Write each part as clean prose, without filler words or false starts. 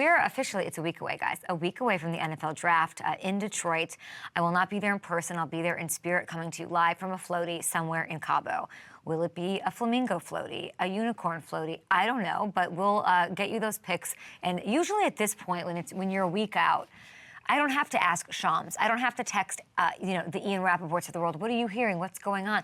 we're officially, it's a week away, guys, a week away from the NFL draft in Detroit. I will not be there in person. I'll be there in spirit, coming to you live from a floaty somewhere in Cabo. Will it be a flamingo floaty, a unicorn floaty? I don't know, but we'll get you those picks. And usually at this point, when you're a week out, I don't have to ask Shams. I don't have to text, the Ian Rappaports of the world. What are you hearing? What's going on?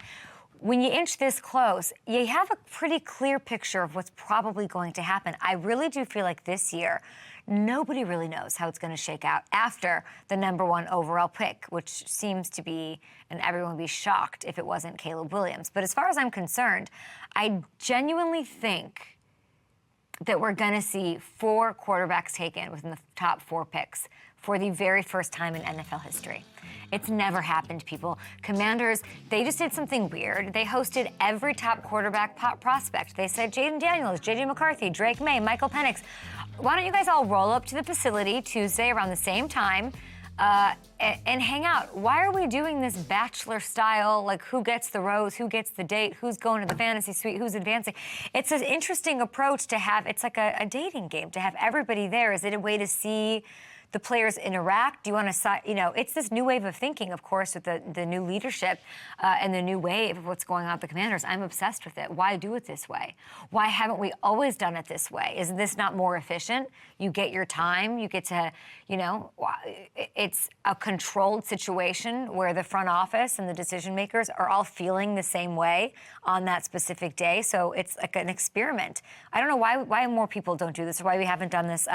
When you inch this close, you have a pretty clear picture of what's probably going to happen. I really do feel like this year, nobody really knows how it's going to shake out after the #1 overall pick, which seems to be, and everyone would be shocked if it wasn't Caleb Williams. But as far as I'm concerned, I genuinely think that we're going to see 4 quarterbacks taken within the top 4 picks for the very first time in NFL history. It's never happened, people. Commanders, they just did something weird. They hosted every top quarterback prospect. They said Jaden Daniels, J.J. McCarthy, Drake May, Michael Penix. Why don't you guys all roll up to the facility Tuesday around the same time and hang out? Why are we doing this bachelor style, like who gets the rose, who gets the date, who's going to the fantasy suite, who's advancing? It's an interesting approach to have. It's like a dating game to have everybody there. Is it a way to see the players interact? Do you want to, it's this new wave of thinking, of course, with the new leadership and the new wave of what's going on with the Commanders. I'm obsessed with it. Why do it this way? Why haven't we always done it this way? Is this not more efficient? You get your time. You get to, it's a controlled situation where the front office and the decision makers are all feeling the same way on that specific day. So it's like an experiment. I don't know why more people don't do this or why we haven't done this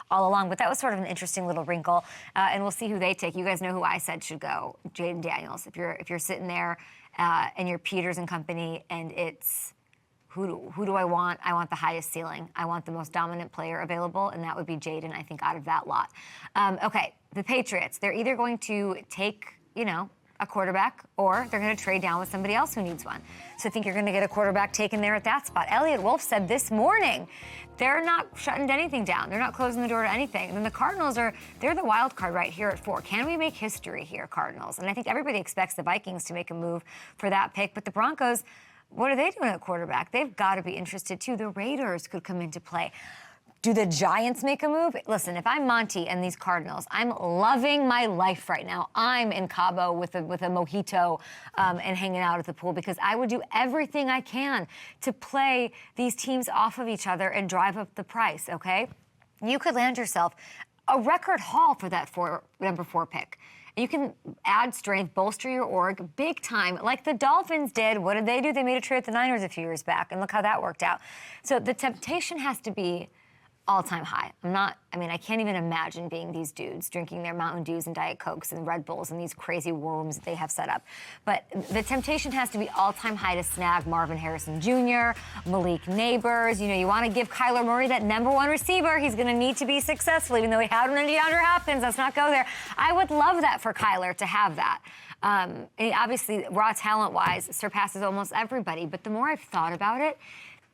all along, but that was sort of an interesting little wrinkle, and we'll see who they take. You guys know who I said should go, Jaden Daniels. If you're sitting there and you're Peters and company, and it's who do I want? I want the highest ceiling. I want the most dominant player available, and that would be Jaden, I think, out of that lot. Okay, the Patriots, they're either going to take, a quarterback, or they're going to trade down with somebody else who needs one. So I think you're going to get a quarterback taken there at that spot. Elliot Wolf said this morning they're not shutting anything down. They're not closing the door to anything. And then the Cardinals they're the wild card right here at 4. Can we make history here, Cardinals? And I think everybody expects the Vikings to make a move for that pick. But the Broncos, what are they doing at quarterback? They've got to be interested, too. The Raiders could come into play. Do the Giants make a move? Listen, if I'm Monty and these Cardinals, I'm loving my life right now. I'm in Cabo with a mojito and hanging out at the pool, because I would do everything I can to play these teams off of each other and drive up the price, okay? You could land yourself a record haul for that number 4 pick. You can add strength, bolster your org big time, like the Dolphins did. What did they do? They made a trade with the Niners a few years back, and look how that worked out. So the temptation has to be all-time high. I can't even imagine being these dudes drinking their Mountain Dews and Diet Cokes and Red Bulls and these crazy war rooms that they have set up. But the temptation has to be all-time high to snag Marvin Harrison Jr., Malik Nabers. You want to give Kyler Murray that #1 receiver. He's going to need to be successful, even though he had one in DeAndre Hopkins. Let's not go there. I would love that for Kyler to have that. And obviously, raw talent-wise, surpasses almost everybody. But the more I've thought about it,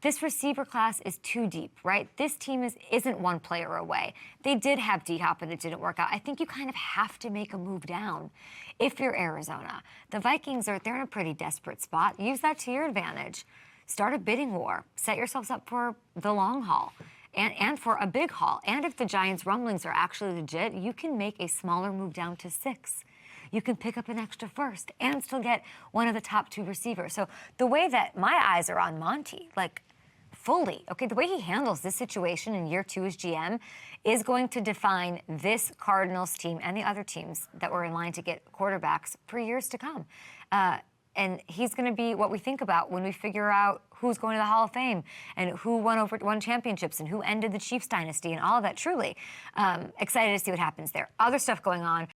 this receiver class is too deep, right? This team isn't one player away. They did have D-Hop, and it didn't work out. I think you kind of have to make a move down if you're Arizona. The Vikings, they're in a pretty desperate spot. Use that to your advantage. Start a bidding war. Set yourselves up for the long haul and for a big haul. And if the Giants' rumblings are actually legit, you can make a smaller move down to 6. You can pick up an extra first and still get one of the top 2 receivers. So the way that my eyes are on Monty, fully, okay, the way he handles this situation in year 2 as GM is going to define this Cardinals team and the other teams that were in line to get quarterbacks for years to come. And he's going to be what we think about when we figure out who's going to the Hall of Fame and who won championships and who ended the Chiefs dynasty and all of that. Truly excited to see what happens there. Other stuff going on.